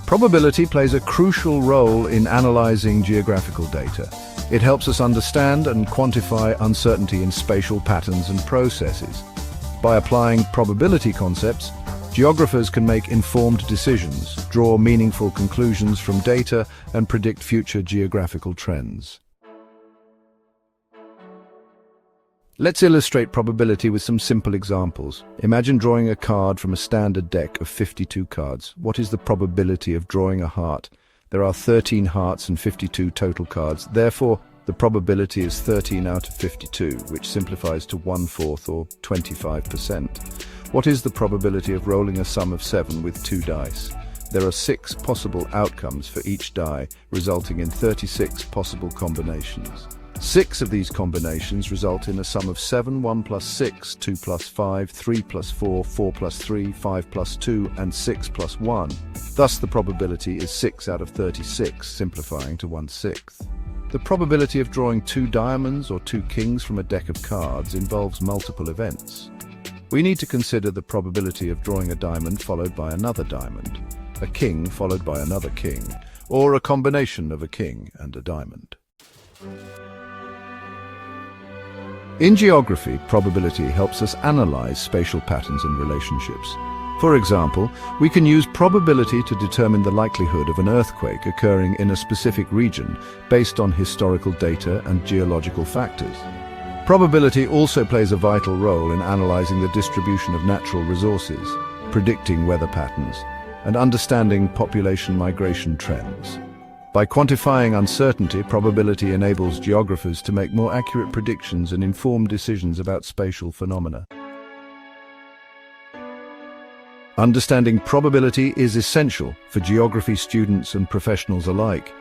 Probability plays a crucial role in analyzing geographical data. It helps us understand and quantify uncertainty in spatial patterns and processes. By applying probability concepts, geographers can make informed decisions, draw meaningful conclusions from data, and predict future geographical trends. Let's illustrate probability with some simple examples. Imagine drawing a card from a standard deck of 52 cards. What is the probability of drawing a heart? There are 13 hearts and 52 total cards. Therefore, the probability is 13 out of 52, which simplifies to 1/4 or 25%. What is the probability of rolling a sum of 7 with 2 dice? There are 6 possible outcomes for each die, resulting in 36 possible combinations. 6 of these combinations result in a sum of 7, 1 plus 6, 2 plus 5, 3 plus 4, 4 plus 3, 5 plus 2, and 6 plus 1. Thus, the probability is 6 out of 36, simplifying to 1/6. The probability of drawing 2 diamonds or 2 kings from a deck of cards involves multiple events. We need to consider the probability of drawing a diamond followed by another diamond, a king followed by another king, or a combination of a king and a diamond. In geography, probability helps us analyze spatial patterns and relationships. For example, we can use probability to determine the likelihood of an earthquake occurring in a specific region based on historical data and geological factors. Probability also plays a vital role in analyzing the distribution of natural resources, predicting weather patterns, and understanding population migration trends. By quantifying uncertainty, probability enables geographers to make more accurate predictions and informed decisions about spatial phenomena. Understanding probability is essential for geography students and professionals alike.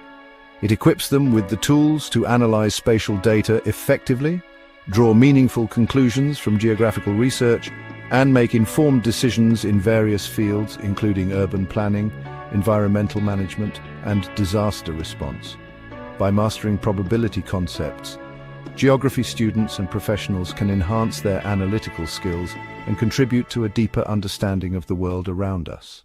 It equips them with the tools to analyze spatial data effectively, draw meaningful conclusions from geographical research, and make informed decisions in various fields, including urban planning, environmental management, and disaster response. By mastering probability concepts, geography students and professionals can enhance their analytical skills and contribute to a deeper understanding of the world around us.